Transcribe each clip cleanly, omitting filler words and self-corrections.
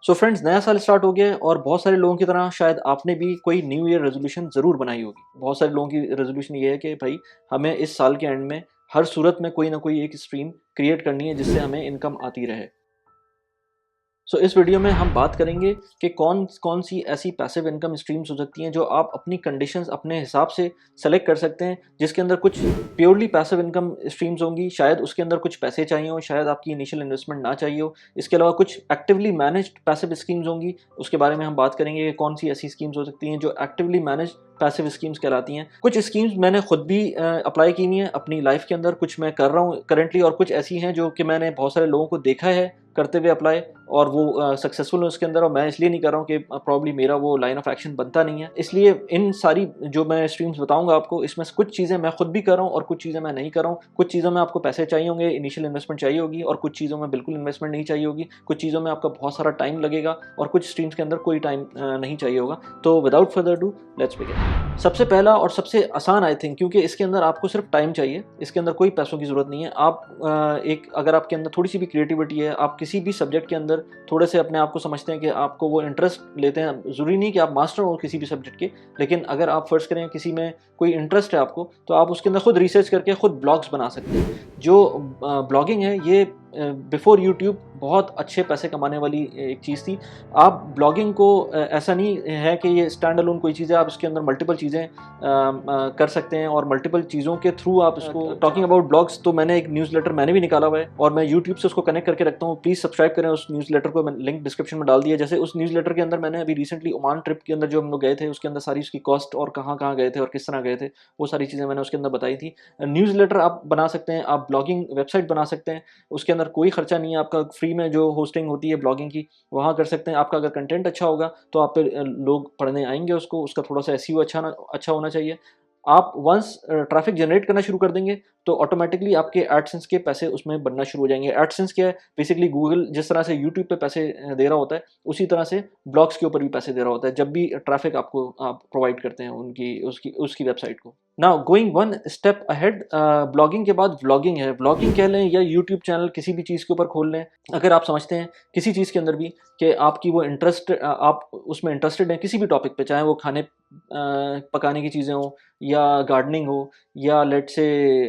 So friends, नया साल start हो गया है और बहुत सारे लोगों की तरह शायद आपने भी कोई न्यू ईयर रेजोल्यूशन ज़रूर बनाई होगी। बहुत सारे लोगों की रेजोल्यूशन ये है कि भाई हमें इस साल के एंड में हर सूरत में कोई ना कोई एक स्ट्रीम क्रिएट करनी है जिससे हमें इनकम आती रहे। सो इस वीडियो में हम बात करेंगे कि कौन कौन सी ऐसी पैसिव इनकम स्ट्रीम्स हो सकती हैं जो आप अपनी कंडीशंस अपने हिसाब से सेलेक्ट कर सकते हैं, जिसके अंदर कुछ प्योरली पैसिव इनकम स्ट्रीम्स होंगी, शायद उसके अंदर कुछ पैसे चाहिए हो, शायद आपकी इनिशियल इन्वेस्टमेंट ना चाहिए हो। इसके अलावा कुछ एक्टिवली मैनेज्ड पैसिव स्कीम्स होंगी, उसके बारे में हम बात करेंगे कि कौन सी ऐसी स्कीम्स हो सकती हैं जो एक्टिवली मैनेज पैसिव स्कीम्स कहलाती हैं। कुछ स्कीम्स मैंने खुद भी अप्लाई की हुई हैं अपनी लाइफ के अंदर, कुछ मैं कर रहा हूँ करेंटली, और कुछ ऐसी हैं जो कि मैंने बहुत सारे लोगों को देखा है करते हुए अप्लाई, और वो सक्सेसफुल है उसके अंदर। और मैं इसलिए नहीं कर रहा हूँ कि प्रॉब्ली मेरा वो लाइन ऑफ एक्शन बनता नहीं है। इसलिए इन सारी जो मैं स्ट्रीम्स बताऊंगा आपको, इसमें से कुछ चीज़ें मैं खुद भी कर रहा हूँ और कुछ चीज़ें मैं नहीं कर रहा हूँ। कुछ चीज़ों में आपको पैसे चाहिए होंगे, इनिशियल इन्वेस्टमेंट चाहिए होगी, और कुछ चीज़ों में बिल्कुल इन्वेस्टमेंट नहीं चाहिए होगी। कुछ चीज़ों में आपका बहुत सारा टाइम लगेगा और कुछ स्ट्रीम्स के अंदर कोई टाइम नहीं चाहिए होगा। तो without further do let's begin. सबसे पहला और सबसे आसान आई थिंक, क्योंकि इसके अंदर आपको सिर्फ टाइम चाहिए, इसके अंदर कोई पैसों की ज़रूरत नहीं है। आप एक अगर आपके अंदर थोड़ी सी भी क्रिएटिविटी है, आप किसी भी सब्जेक्ट के अंदर थोड़े से अपने आप को समझते हैं कि आपको वो इंटरेस्ट लेते हैं, ज़रूरी नहीं कि आप मास्टर हो किसी भी सब्जेक्ट के, लेकिन अगर आप फर्ज करें किसी में कोई इंटरेस्ट है आपको, तो आप उसके अंदर खुद रिसर्च करके खुद ब्लॉग्स बना सकते हैं। जो ब्लॉगिंग है ये बिफोर यूट्यूब बहुत अच्छे पैसे कमाने वाली एक चीज़ थी। आप ब्लॉगिंग को ऐसा नहीं है कि ये स्टैंड अलोन कोई चीज़ है, आप इसके अंदर मल्टीपल चीज़ें कर सकते हैं और मल्टीपल चीज़ों के थ्रू आप इसको। टॉकिंग अबाउट ब्लॉग्स, तो मैंने एक न्यूज़लेटर मैंने भी निकाला हुआ है और मैं यूट्यूब से उसको कनेक्ट करके रखता हूँ। प्लीज़ सब्सक्राइब करें उस न्यूज़लेटर को, मैंने लिंक डिस्क्रिप्शन में डाल दिया। जैसे उस न्यूज़लेटर के अंदर मैंने अभी रिसेंटली ओमान ट्रिप के अंदर जो हम लोग गए थे, उसके अंदर सारी उसकी कॉस्ट और कहाँ कहाँ गए थे और किस तरह गए थे, वो सारी चीज़ें मैंने उसके अंदर बताई थी। न्यूज़लेटर आप बना सकते हैं, आप ब्लॉगिंग वेबसाइट बना सकते हैं, उसके अंदर कोई खर्चा नहीं है आपका, फ्री में जो होस्टिंग होती है ब्लॉगिंग की वहाँ कर सकते हैं। आपका अगर कंटेंट अच्छा होगा तो आप पे लोग पढ़ने आएंगे उसको, उसका थोड़ा सा एसईओ अच्छा होना चाहिए। आप वंस ट्रैफिक जनरेट करना शुरू कर देंगे तो ऑटोमेटिकली आपके एडसेंस के पैसे उसमें बनना शुरू हो जाएंगे। एडसेंस क्या है? बेसिकली गूगल जिस तरह से यूट्यूब पे पैसे दे रहा होता है, उसी तरह से ब्लॉग्स के ऊपर भी पैसे दे रहा होता है जब भी ट्रैफिक आपको आप प्रोवाइड करते हैं उनकी उसकी उसकी वेबसाइट को। Now going one step ahead, blogging के बाद व्लॉगिंग है। व्लॉगिंग कह लें या यूट्यूब चैनल किसी भी चीज़ के ऊपर खोल लें, अगर आप समझते हैं किसी चीज़ के अंदर भी कि आपकी वो इंटरेस्ट, आप उसमें इंटरेस्टेड हैं किसी भी टॉपिक पे, चाहे वो खाने पकाने की चीज़ें हो या गार्डनिंग हो या लेट से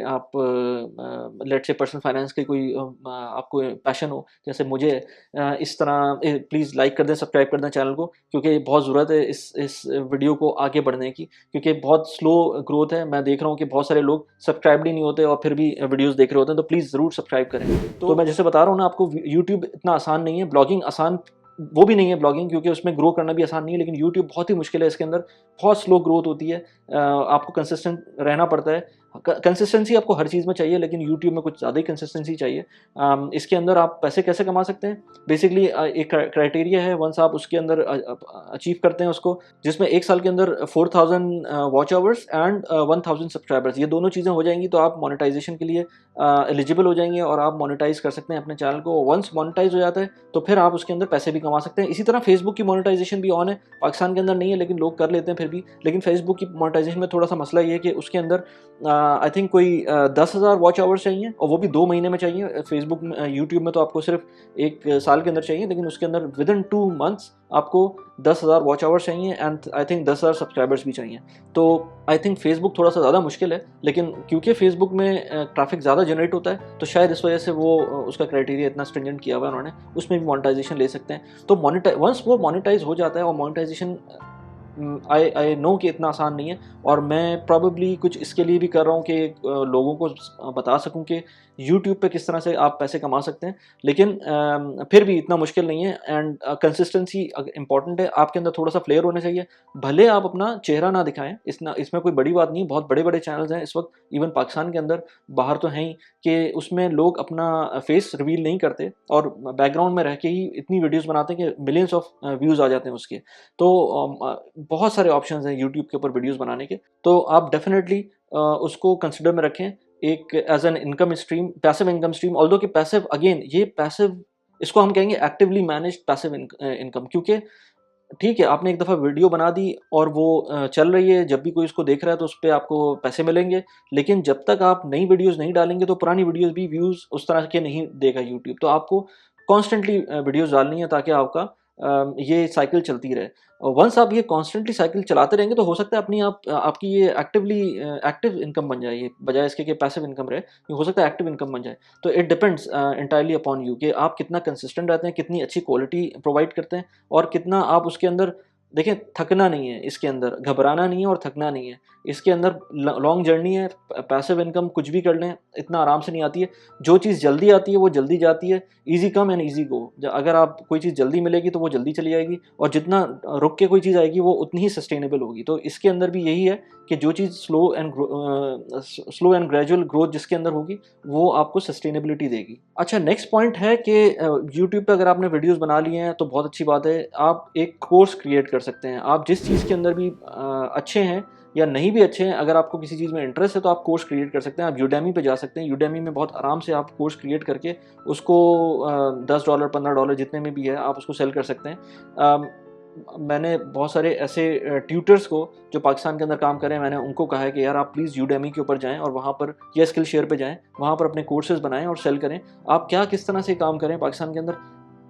आप लेट से पर्सनल फाइनेंस के कोई आपको पैशन हो जैसे मुझे, इस तरह प्लीज़ लाइक कर दें, सब्सक्राइब कर दें चैनल को, क्योंकि बहुत ज़रूरत है इस वीडियो को आगे बढ़ने की, क्योंकि बहुत स्लो ग्रोथ है। मैं देख रहा हूँ कि बहुत सारे लोग सब्सक्राइब ही नहीं होते और फिर भी वीडियोस देख रहे होते हैं, तो प्लीज़ ज़रूर सब्सक्राइब करें। तो मैं जैसे बता रहा हूँ ना आपको, यूट्यूब इतना आसान नहीं है, ब्लॉगिंग आसान वो भी नहीं है ब्लॉगिंग, क्योंकि उसमें ग्रो करना भी आसान नहीं है, लेकिन यूट्यूब बहुत ही मुश्किल है। इसके अंदर बहुत स्लो ग्रोथ होती है, आपको कंसिस्टेंट रहना पड़ता है। कंसिस्टेंसी आपको हर चीज़ में चाहिए, लेकिन यूट्यूब में कुछ ज़्यादा ही कंसिस्टेंसी चाहिए। इसके अंदर आप पैसे कैसे कमा सकते हैं? बेसिकली एक क्राइटेरिया है, वंस आप उसके अंदर अचीव करते हैं उसको, जिसमें एक साल के अंदर 4000 वॉच आवर्स एंड 1000 सब्सक्राइबर्स, ये दोनों चीज़ें हो जाएंगी तो आप मोनेटाइजेशन के लिए एलिजिबल हो जाएंगे और आप मोनेटाइज कर सकते हैं अपने चैनल को। वंस मोनेटाइज हो जाता है तो फिर आप उसके अंदर पैसे भी कमा सकते हैं। इसी तरह फेसबुक की मोनेटाइजेशन भी ऑन है, पाकिस्तान के अंदर नहीं है लेकिन लोग कर लेते हैं फिर भी। लेकिन फेसबुक की मोनेटाइजेशन में थोड़ा सा मसला ये है कि उसके अंदर आई थिंक कोई 10,000 वॉच आवर्स चाहिए, और वो भी 2 महीने में चाहिए। फेसबुक यूट्यूब में तो आपको सिर्फ एक साल के अंदर चाहिए, लेकिन उसके अंदर विद इन 2 मंथ्स आपको 10,000 वॉच आवर्स चाहिए एंड आई थिंक 10,000 सब्सक्राइबर्स भी चाहिए। तो आई थिंक फेसबुक थोड़ा सा ज़्यादा मुश्किल है, लेकिन क्योंकि फेसबुक में ट्रैफिक ज़्यादा जनरेट होता है तो शायद इस वजह से वो उसका क्राइटेरिया इतना स्ट्रिंजेंट किया हुआ है उन्होंने, उसमें भी मोनेटाइजेशन ले सकते हैं। तो वंस वो मोनेटाइज हो जाता है, और मोनेटाइजेशन आई नो कि इतना आसान नहीं है, और मैं प्रॉबेबली कुछ इसके लिए भी कर रहा हूँ कि लोगों को बता सकूँ कि यूट्यूब पे किस तरह से आप पैसे कमा सकते हैं। लेकिन फिर भी इतना मुश्किल नहीं है, एंड कंसिस्टेंसी इंपॉर्टेंट है। आपके अंदर थोड़ा सा फ्लेयर होना चाहिए, भले आप अपना चेहरा ना दिखाएं, इसमें कोई बड़ी बात नहीं। बहुत बड़े बड़े चैनल्स हैं इस वक्त, इवन पाकिस्तान के अंदर, बाहर तो हैं ही, कि उसमें लोग अपना फेस रिवील नहीं करते और बैकग्राउंड में रह के ही इतनी वीडियोज़ बनाते हैं कि मिलियंस ऑफ व्यूज़ आ जाते हैं उसके। तो बहुत सारे ऑप्शंस हैं यूट्यूब के ऊपर वीडियोस बनाने के, तो आप डेफिनेटली उसको कंसिडर में रखें एक as an income stream, passive income stream. Although कि पैसिव, अगेन ये पैसिव, इसको हम कहेंगे एक्टिवली मैनेज्ड पैसिव इनकम, क्योंकि ठीक है आपने एक दफ़ा वीडियो बना दी और वो चल रही है, जब भी कोई उसको देख रहा है तो उस पे आपको पैसे मिलेंगे, लेकिन जब तक आप नई वीडियोस नहीं डालेंगे तो पुरानी वीडियोस भी व्यूज़ उस तरह के नहीं देगा यूट्यूब। तो आपको कॉन्स्टेंटली वीडियोस डालनी है ताकि आपका ये साइकिल चलती रहे। और वंस आप ये कॉन्स्टेंटली साइकिल चलाते रहेंगे तो हो सकता है अपनी आप आपकी ये एक्टिव इनकम बन जाए, ये बजाय इसके कि पैसिव इनकम रहे, ये हो सकता है एक्टिव इनकम बन जाए। तो it depends entirely upon you कि आप कितना कंसिस्टेंट रहते हैं, कितनी अच्छी क्वालिटी प्रोवाइड करते हैं, और कितना आप उसके अंदर देखिए, थकना नहीं है इसके अंदर, घबराना नहीं है और थकना नहीं है। इसके अंदर लॉन्ग जर्नी है, पैसिव इनकम कुछ भी कर लें, इतना आराम से नहीं आती है। जो चीज़ जल्दी आती है वो जल्दी जाती है, ईज़ी कम एंड ईज़ी गो। अगर आप कोई चीज़ जल्दी मिलेगी तो वो जल्दी चली जाएगी, और जितना रुक के कोई चीज़ आएगी वो उतनी ही सस्टेनेबल होगी। तो इसके अंदर भी यही है कि जो चीज़ स्लो एंड ग्रेजुअल ग्रोथ जिसके अंदर होगी, वो आपको सस्टेनेबिलिटी देगी। अच्छा, नेक्स्ट पॉइंट है कि यूट्यूब पे अगर आपने वीडियोज़ बना लिए हैं तो बहुत अच्छी बात है, आप एक कोर्स क्रिएट कर सकते हैं। आप जिस चीज़ के अंदर भी अच्छे हैं या नहीं भी अच्छे हैं, अगर आपको किसी चीज़ में इंटरेस्ट है तो आप कोर्स क्रिएट कर सकते हैं। आप यूडेमी पे जा सकते हैं, यूडेमी में बहुत आराम से आप कोर्स क्रिएट करके उसको $10 $15 जितने में भी है आप उसको सेल कर सकते हैं। मैंने बहुत सारे ऐसे ट्यूटर्स को जो पाकिस्तान के अंदर काम कर रहे हैं, मैंने उनको कहा है कि यार आप प्लीज़ यूडेमी के ऊपर जाएँ और वहाँ पर या स्किल शेयर पे जाएँ, वहाँ पर अपने कोर्सेज़ बनाएँ और सेल करें। आप क्या किस तरह से काम करें पाकिस्तान के अंदर,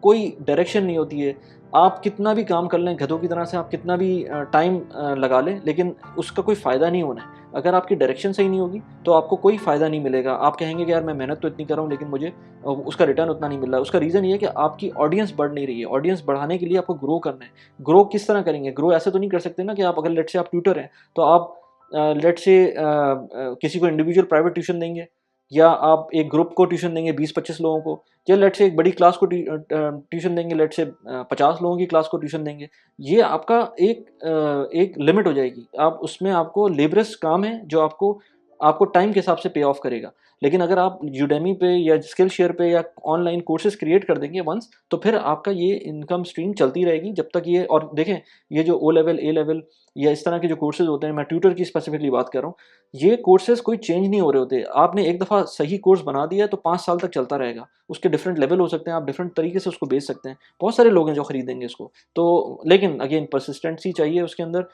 कोई डायरेक्शन नहीं होती है। आप कितना भी काम कर लें गधों की तरह से, आप कितना भी टाइम लगा लें, लेकिन उसका कोई फ़ायदा नहीं होना है। अगर आपकी डायरेक्शन सही नहीं होगी तो आपको कोई फ़ायदा नहीं मिलेगा। आप कहेंगे कि यार मैं मेहनत तो इतनी कर रहा हूँ लेकिन मुझे उसका रिटर्न उतना नहीं मिल रहा है। उसका रीज़न ये है कि आपकी ऑडियंस बढ़ नहीं रही है। ऑडियंस बढ़ाने के लिए आपको ग्रो करना है। ग्रो किस तरह करेंगे? ग्रो ऐसे तो नहीं कर सकते ना कि आप अगर लेट्स से आप ट्यूटर हैं तो आप लेट्स से किसी को इंडिविजुअल प्राइवेट ट्यूशन देंगे, या आप एक ग्रुप को ट्यूशन देंगे 20-25 लोगों को, या लेट्स से एक बड़ी क्लास को ट्यूशन देंगे, लेट्स से 50 लोगों की क्लास को ट्यूशन देंगे। ये आपका एक लिमिट हो जाएगी। आप उसमें आपको लेबरस काम है जो आपको आपको टाइम के हिसाब से पे ऑफ करेगा। लेकिन अगर आप यूडेमी पे या स्किल शेयर पे या ऑनलाइन कोर्सेज क्रिएट कर देंगे वंस, तो फिर आपका ये इनकम स्ट्रीम चलती रहेगी जब तक ये। और देखें, ये जो ओ लेवल, ए लेवल या इस तरह के जो कोर्सेज होते हैं, मैं ट्यूटर की स्पेसिफिकली बात कर रहा हूँ, ये कोर्सेज कोई चेंज नहीं हो रहे होते। आपने एक दफ़ा सही कोर्स बना दिया है तो 5 साल तक चलता रहेगा। उसके डिफरेंट लेवल हो सकते हैं, आप डिफरेंट तरीके से उसको बेच सकते हैं। बहुत सारे लोग हैं जो खरीदेंगे इसको। तो लेकिन अगेन परसिस्टेंसी चाहिए उसके अंदर।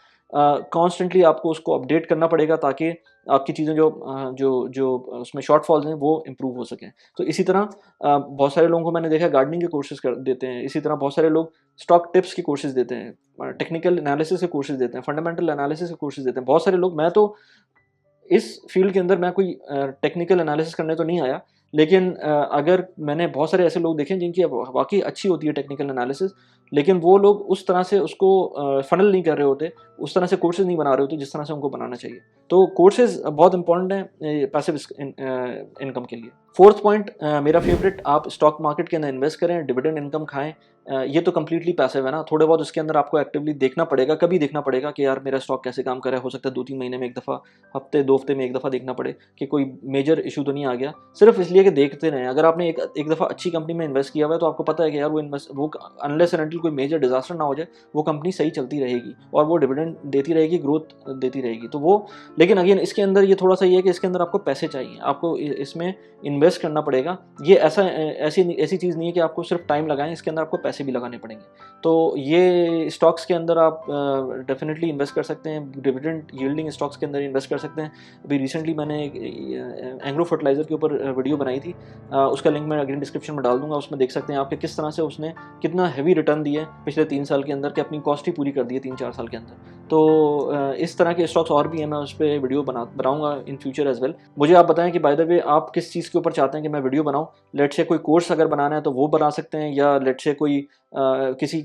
कॉन्स्टेंटली आपको उसको अपडेट करना पड़ेगा ताकि आपकी चीज़ें जो उसमें शॉर्टफॉल्स हैं वो इम्प्रूव हो सकें। तो इसी तरह बहुत सारे लोगों को मैंने देखा है गार्डनिंग के कोर्सेज कर देते हैं। इसी तरह बहुत सारे लोग स्टॉक टिप्स के कोर्सेज देते हैं, टेक्निकल एनालिसिस के कोर्सेज देते हैं, फंडामेंटल एनालिसिस के कोर्सेज देते हैं। बहुत सारे लोग, मैं तो इस फील्ड के अंदर मैं कोई टेक्निकल एनालिसिस करने तो नहीं आया, लेकिन अगर मैंने बहुत सारे ऐसे लोग देखे हैं जिनकी वाक़ई अच्छी होती है टेक्निकल एनालिसिस, लेकिन वो लोग उस तरह से उसको फ़नल नहीं कर रहे होते, उस तरह से कोर्सेज़ नहीं बना रहे होते जिस तरह से उनको बनाना चाहिए। तो कोर्सेज़ बहुत इंपॉर्टेंट हैं पैसिव इनकम के लिए। 4th पॉइंट मेरा फ़ेवरेट, आप स्टॉक मार्केट के अंदर इन्वेस्ट करें, डिविडेंड इनकम खाएँ। ये तो कंप्लीटली पैसिव है ना, थोड़े बहुत उसके अंदर आपको एक्टिवली देखना पड़ेगा, कभी देखना पड़ेगा कि यार मेरा स्टॉक कैसे काम कर रहा है। हो सकता है 2-3 महीने में एक दफ़ा, हफ्ते 2 हफ्ते में एक दफ़ा देखना पड़े कि कोई मेजर इशू तो नहीं आ गया, सिर्फ इसलिए कि देखते रहें। अगर आपने एक दफ़ा अच्छी कंपनी में इन्वेस्ट किया हुआ है तो आपको पता है कि यार वो अनलेस एंड अनटिल कोई मेजर डिजास्टर ना हो जाए, वो कंपनी सही चलती रहेगी और वो डिविडेंड देती रहेगी, ग्रोथ देती रहेगी। तो वो, लेकिन अगेन इसके अंदर ये थोड़ा सा ये है कि इसके अंदर आपको पैसे चाहिए, आपको इसमें इन्वेस्ट करना पड़ेगा। ये ऐसी चीज़ नहीं है कि आपको सिर्फ टाइम लगाएं, इसके अंदर आपको पैसे भी लगाने पड़ेंगे। तो ये स्टॉक्स के अंदर आप डेफिनेटली इन्वेस्ट कर सकते हैं, डिविडेंड यील्डिंग स्टॉक्स के अंदर इन्वेस्ट कर सकते हैं। अभी रिसेंटली मैंने एंग्रो फर्टिलाइज़र के ऊपर वीडियो बनाई थी, उसका लिंक मैं अगेन डिस्क्रिप्शन में डाल दूंगा। उसमें देख सकते हैं आप कि किस तरह से उसने कितना हैवी रिटर्न दिए पिछले 3 साल के अंदर, कि अपनी कॉस्ट ही पूरी कर दी है 3-4 साल के अंदर। तो इस तरह के स्टॉक्स और भी हैं, मैं उस पर वीडियो बनाऊंगा इन फ्यूचर एज वेल। मुझे आप बताएं कि बाय द वे आप किस चीज़ के ऊपर चाहते हैं कि मैं वीडियो बनाऊँ। लेट्स से कोई कोर्स अगर बनाना है तो वो बना सकते हैं, या लेट्स से कोई किसी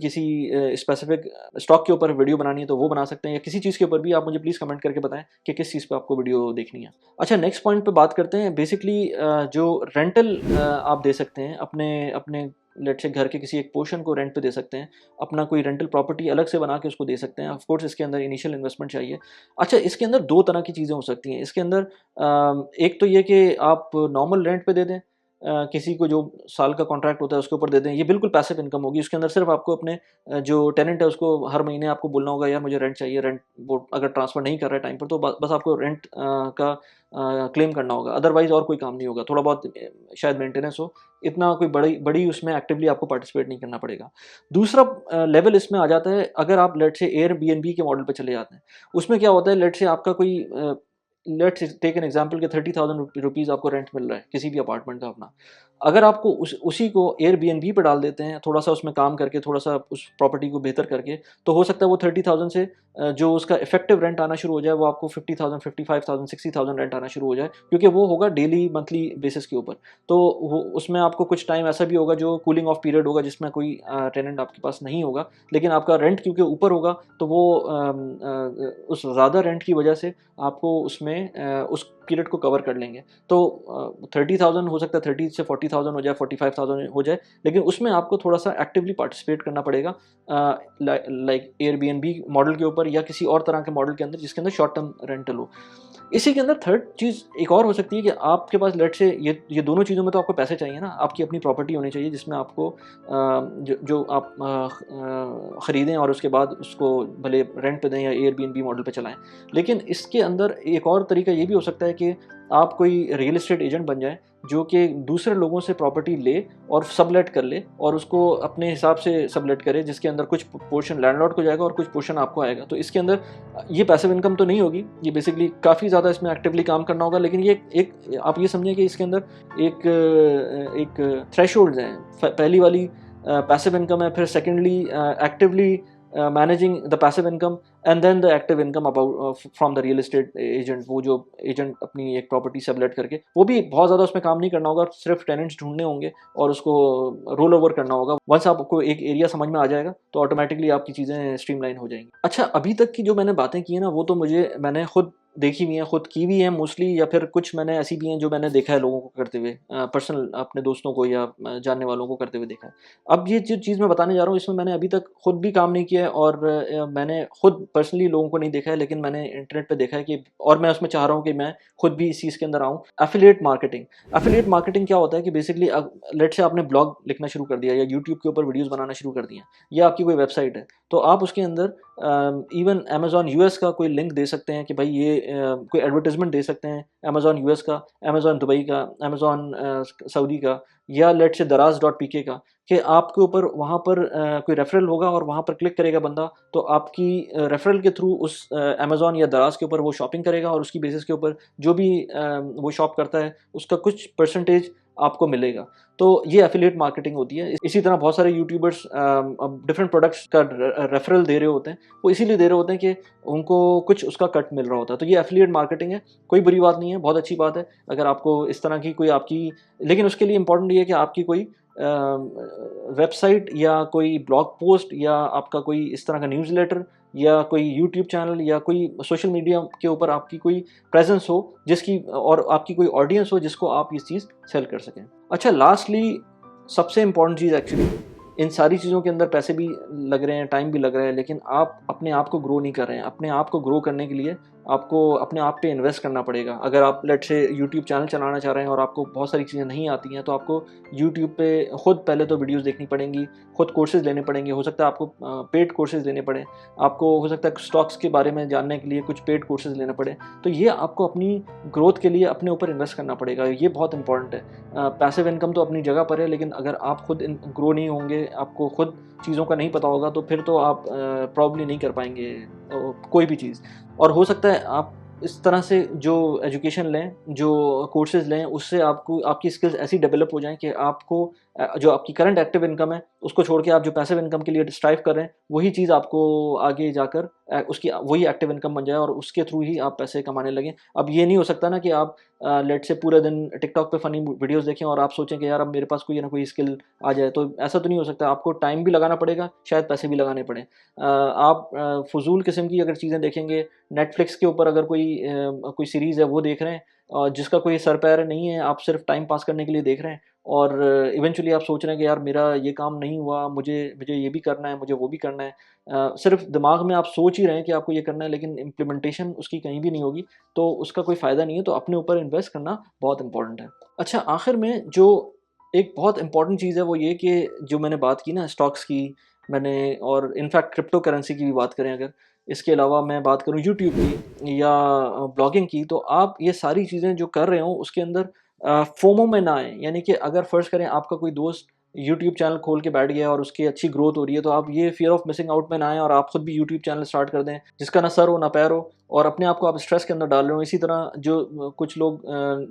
स्पेसिफिक स्टॉक के ऊपर वीडियो बनानी है तो वो बना सकते हैं, या किसी चीज़ के ऊपर भी आप मुझे प्लीज़ कमेंट करके बताएं कि किस चीज़ पे आपको वीडियो देखनी है। अच्छा, नेक्स्ट पॉइंट पे बात करते हैं। बेसिकली जो रेंटल आप दे सकते हैं अपने लेट्स से घर के किसी एक पोर्शन को रेंट पे दे सकते हैं, अपना कोई रेंटल प्रॉपर्टी अलग से बना के उसको दे सकते हैं। ऑफ कोर्स इसके अंदर इनिशियल इन्वेस्टमेंट चाहिए। अच्छा, इसके अंदर 2 तरह की चीज़ें हो सकती हैं। इसके अंदर एक तो ये कि आप नॉर्मल रेंट पे दे दें, किसी को जो साल का कॉन्ट्रैक्ट होता है उसके ऊपर दे दें, ये बिल्कुल पैसिव इनकम होगी। उसके अंदर सिर्फ आपको अपने जो टेनेंट है उसको हर महीने आपको बोलना होगा यार मुझे रेंट चाहिए। रेंट वो अगर ट्रांसफ़र नहीं कर रहा है टाइम पर तो बस आपको रेंट का क्लेम करना होगा, अदरवाइज़ और कोई काम नहीं होगा। थोड़ा बहुत शायद मेंटेनेंस हो, इतना कोई बड़ी उसमें एक्टिवली आपको पार्टिसिपेट नहीं करना पड़ेगा। दूसरा लेवल इसमें आ जाता है, अगर आप लेट्स से एयरबीएनबी के मॉडल पे चले जाते हैं। उसमें क्या होता है, लेट्स से आपका कोई लेट्स टेक एन एग्जांपल कि 30,000 रुपीज़ आपको रेंट मिल रहा है किसी भी अपार्टमेंट का अपना। अगर आपको उसी को एयरबीएनबी पे डाल देते हैं, थोड़ा-सा उसमें काम करके, थोड़ा-सा उस प्रॉपर्टी को बेहतर करके, तो हो सकता है वो 30,000 से जो उसका इफ़ेक्टिव रेंट आना शुरू हो जाए, वो आपको 50,000, 55,000, 60,000 रेंट आना शुरू हो जाए, क्योंकि वो होगा डेली, मंथली बेसिस के ऊपर। तो वो उसमें आपको कुछ टाइम ऐसा भी होगा जो कूलिंग ऑफ पीरियड होगा, जिसमें कोई टेनेंट आपके पास नहीं होगा, लेकिन आपका रेंट क्योंकि ऊपर होगा, तो वो उस ज़्यादा रेंट की वजह से आपको उसमें उस पीरियड को कवर कर लेंगे। तो 30,000 हो सकता है 30 से 40,000 हो जाए, 45,000 हो जाए, लेकिन उसमें आपको थोड़ा-सा एक्टिवली पार्टिसिपेट करना पड़ेगा लाइक एयरबीएनबी मॉडल के ऊपर या किसी और तरह के मॉडल के अंदर जिसके अंदर शॉर्ट टर्म रेंटल हो। इसी के अंदर थर्ड चीज़ एक और हो सकती है कि आपके पास लेट्स से ये दोनों चीज़ों में तो आपको पैसे चाहिए ना, आपकी अपनी प्रॉपर्टी होनी चाहिए जिसमें आपको जो आप खरीदें और उसके बाद उसको भले रेंट पे दें या एयरबीएनबी मॉडल पे चलाएँ। लेकिन इसके अंदर एक और तरीका ये भी हो सकता है कि आप कोई रियल एस्टेट एजेंट बन जाएँ, जो कि दूसरे लोगों से प्रॉपर्टी ले और सबलेट कर ले और उसको अपने हिसाब से सबलेट करे, जिसके अंदर कुछ पोर्शन लैंडलॉर्ड को जाएगा और कुछ पोर्शन आपको आएगा। तो इसके अंदर ये पैसिव इनकम तो नहीं होगी, ये बेसिकली काफ़ी ज़्यादा इसमें एक्टिवली काम करना होगा, लेकिन ये एक आप ये समझिए कि इसके अंदर एक थ्रेशोल्ड्स हैं। पहली वाली पैसिव इनकम है, फिर secondly actively managing the passive income and then the active income about from the real estate agent. वो जो एजेंट अपनी एक प्रॉपर्टी सबलेट करके, वो भी बहुत ज़्यादा उसमें काम नहीं करना होगा, सिर्फ टेनेंट्स ढूंढने होंगे और उसको रोल ओवर करना होगा। वंस आपको एक एरिया समझ में आ जाएगा तो ऑटोमेटिकली आपकी चीज़ें स्ट्रीमलाइन हो जाएंगी। अच्छा, अभी तक की जो मैंने बातें की है ना, वो तो मैंने खुद देखी हुई हैं, खुद की भी हैं मोस्टली, या फिर कुछ मैंने ऐसी भी हैं जो मैंने देखा है लोगों को करते हुए, पर्सनल अपने दोस्तों को या जानने वालों को करते हुए देखा है। अब ये जो चीज़ मैं बताने जा रहा हूँ, इसमें मैंने अभी तक खुद भी काम नहीं किया है और मैंने खुद पर्सनली लोगों को नहीं देखा है, लेकिन मैंने इंटरनेट पे देखा है कि, और मैं उसमें चाह रहा हूँ कि मैं खुद भी इस चीज़ के अंदर आऊँ। Affiliate marketing. एफिलिएट मार्केटिंग क्या होता है कि बेसिकली लेट्स से आपने ब्लॉग लिखना शुरू कर दिया या यूट्यूब के ऊपर वीडियोज़ बनाना शुरू कर दिया, या आपकी कोई वेबसाइट है, तो आप उसके अंदर इवन अमेज़न यूएस का कोई लिंक दे सकते हैं कि भाई ये कोई एडवर्टाइज़मेंट दे सकते हैं अमेज़न यूएस का, अमेज़न दुबई का, अमेज़न सऊदी का, या लेट्स से दराज़ डॉट पीके का, कि आपके ऊपर वहाँ पर कोई रेफ़रल होगा और वहाँ पर क्लिक करेगा बंदा, तो आपकी रेफ़रल के थ्रू उस अमेज़न या दराज़ के ऊपर वो शॉपिंग करेगा और उसकी बेसिस के ऊपर जो भी वो शॉप करता है, उसका कुछ परसेंटेज आपको मिलेगा। तो ये एफिलिएट मार्केटिंग होती है। इसी तरह बहुत सारे यूट्यूबर्स अब डिफरेंट प्रोडक्ट्स का रेफरल दे रहे होते हैं, वो इसीलिए दे रहे होते हैं कि उनको कुछ उसका कट मिल रहा होता है। तो ये एफिलिएट मार्केटिंग है, कोई बुरी बात नहीं है, बहुत अच्छी बात है अगर आपको इस तरह की कोई आपकी, लेकिन उसके लिए इंपॉर्टेंट ये है कि आपकी कोई वेबसाइट या कोई ब्लॉग पोस्ट या आपका कोई इस तरह का न्यूज़लेटर या कोई यूट्यूब चैनल या कोई सोशल मीडिया के ऊपर आपकी कोई प्रेजेंस हो, जिसकी और आपकी कोई ऑडियंस हो जिसको आप ये चीज़ सेल कर सकें। अच्छा, लास्टली सबसे इम्पोर्टेंट चीज़ एक्चुअली, इन सारी चीज़ों के अंदर पैसे भी लग रहे हैं, टाइम भी लग रहा है, लेकिन आप अपने आप को ग्रो नहीं कर रहे हैं। अपने आप को ग्रो करने के लिए आपको अपने आप पे इन्वेस्ट करना पड़ेगा। अगर आप लेट्स से यूट्यूब चैनल चलाना चाह रहे हैं और आपको बहुत सारी चीज़ें नहीं आती हैं, तो आपको यूट्यूब पे खुद पहले तो वीडियोज़ देखनी पड़ेंगी, खुद कोर्सेज़ लेने पड़ेंगे। हो सकता है आपको पेड कोर्सेज़ लेने पड़ें, आपको हो सकता है स्टॉक्स के बारे में जानने के लिए कुछ पेड कोर्सेज़ लेने पड़ें। तो ये आपको अपनी ग्रोथ के लिए अपने ऊपर इन्वेस्ट करना पड़ेगा, ये बहुत इंपॉर्टेंट है। पैसिव इनकम तो अपनी जगह पर है, लेकिन अगर आप खुद ग्रो नहीं होंगे, आपको खुद चीज़ों का नहीं पता होगा, तो फिर तो आप प्रॉब्ली नहीं कर पाएंगे कोई भी चीज़। और हो सकता है आप इस तरह से जो एजुकेशन लें, जो कोर्सेज़ लें, उससे आपको आपकी स्किल्स ऐसी डेवलप हो जाएँ कि आपको जो आपकी करंट एक्टिव इनकम है, उसको छोड़ के आप जो पैसिव इनकम के लिए स्ट्राइव कर रहे हैं, वही चीज़ आपको आगे जाकर उसकी वही एक्टिव इनकम बन जाए और उसके थ्रू ही आप पैसे कमाने लगें। अब ये नहीं हो सकता ना कि आप लेट्स से पूरे दिन टिकटॉक पे फ़नी वीडियोज़ देखें और आप सोचें कि यार अब मेरे पास कोई ना कोई स्किल आ जाए, तो ऐसा तो नहीं हो सकता। आपको टाइम भी लगाना पड़ेगा, शायद पैसे भी लगाने पड़ें। आप फ़ुज़ूल किस्म की अगर चीज़ें देखेंगे, नेटफ्लिक्स के ऊपर अगर कोई सीरीज़ है वो देख रहे हैं, जिसका कोई सर पैर नहीं है, आप सिर्फ टाइम पास करने के लिए देख रहे हैं, और इवेंचुअली आप सोच रहे हैं कि यार मेरा ये काम नहीं हुआ, मुझे मुझे ये भी करना है, मुझे वो भी करना है। सिर्फ दिमाग में आप सोच ही रहे हैं कि आपको ये करना है, लेकिन इम्प्लीमेंटेशन उसकी कहीं भी नहीं होगी, तो उसका कोई फ़ायदा नहीं है। तो अपने ऊपर इन्वेस्ट करना बहुत इम्पोर्टेंट है। अच्छा, आखिर में जो एक बहुत इम्पोर्टेंट चीज़ है वो ये कि जो मैंने बात की ना स्टॉक्स की, मैंने और इनफैक्ट क्रिप्टो करेंसी की भी बात करें अगर, इसके अलावा मैं बात करूँ यूट्यूब की या ब्लॉगिंग की, तो आप ये सारी चीज़ें जो कर रहे हो उसके अंदर फोमो में ना आएँ। यानी कि अगर फ़र्ज़ करें आपका कोई दोस्त यूट्यूब चैनल खोल के बैठ गया और उसकी अच्छी ग्रोथ हो रही है, तो आप ये फ़ियर ऑफ मिसिंग आउट में ना आएँ और आप खुद भी यूट्यूब चैनल स्टार्ट कर दें, जिसका ना सर हो ना पैर हो, और अपने आप को आप स्ट्रेस के अंदर डाल रहे हो। इसी तरह जो कुछ लोग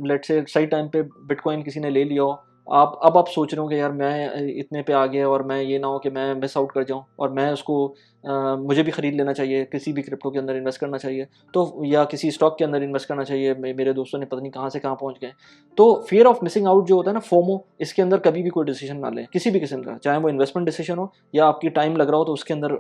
लेट्स से सही टाइम पे बिटकॉइन किसी ने ले लिया हो, अब आप सोच रहे हो कि यार मैं इतने पे आ गया और मैं ये ना हो कि मैं मिस आउट कर जाऊँ और मैं उसको मुझे भी ख़रीद लेना चाहिए, किसी भी क्रिप्टो के अंदर इन्वेस्ट करना चाहिए, तो या किसी स्टॉक के अंदर इन्वेस्ट करना चाहिए, मेरे दोस्तों ने पता नहीं कहाँ से कहाँ पहुँच गए। तो फियर ऑफ मिसिंग आउट जो होता है ना, फोमो, इसके अंदर कभी भी कोई डिसीजन ना लें, किसी भी किस्म का, चाहे वो इन्वेस्टमेंट डिसीजन हो या आपकी टाइम लग रहा हो तो उसके अंदर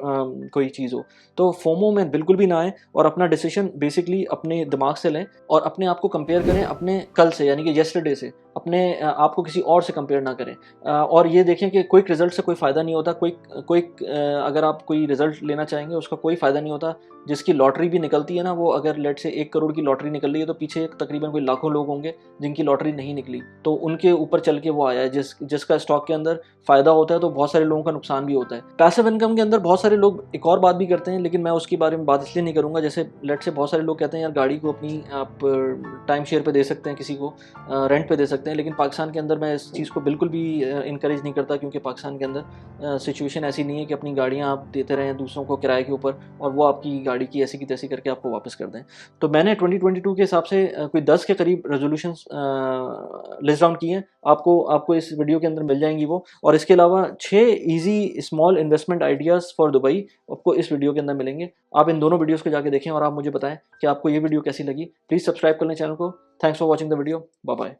कोई चीज़ हो। तो फोमो में बिल्कुल भी ना आए और अपना डिसीजन बेसिकली अपने दिमाग से लें और अपने आप को कंपेयर करें अपने कल से, यानी कि येस्टरडे से, अपने आप को किसी और से कंपेयर ना करें। और ये देखें कि क्विक रिजल्ट से कोई फ़ायदा नहीं होता। क्विक अगर आप कोई रिजल्ट लेना चाहेंगे उसका कोई फ़ायदा नहीं होता। जिसकी लॉटरी भी निकलती है ना, वो अगर लेट से 1 करोड़ की लॉटरी निकल रही है तो पीछे तकरीबन कोई लाखों लोग होंगे जिनकी लॉटरी नहीं निकली, तो उनके ऊपर चल के वो आया है। जिसका स्टॉक के अंदर फ़ायदा होता है तो बहुत सारे लोगों का नुकसान भी होता है। पैसिव इनकम के अंदर बहुत सारे लोग एक और बात भी करते हैं, लेकिन मैं उसके बारे में बात इसलिए नहीं करूँगा। जैसे लेट से बहुत सारे लोग कहते हैं यार गाड़ी को अपनी आप टाइम शेयर पे दे सकते हैं, किसी को रेंट पे दे सकते हैं, लेकिन पाकिस्तान के अंदर मैं इस चीज़ को बिल्कुल भी इनकरेज नहीं करता, क्योंकि पाकिस्तान के अंदर सिचुएशन ऐसी नहीं है कि अपनी गाड़ियाँ आप देते रहें दूसरों को किराए के ऊपर और वो आपकी गाड़ी की ऐसी की तैसी करके आपको वापस कर दें। तो मैंने 2022 के हिसाब से कोई 10 के करीब रेजोल्यूशंस लिस्ट डाउन किए हैं। आपको इस वीडियो के अंदर मिल जाएंगी वो, और इसके अलावा 6 easy small investment ideas for Dubai आपको इस वीडियो के अंदर मिलेंगे। आप इन दोनों वीडियोज़ को जाके देखें और आप मुझे बताएं कि आपको ये वीडियो कैसी लगी। प्लीज़ सब्सक्राइब कर लें चैनल को। Thanks for watching the video. Bye bye.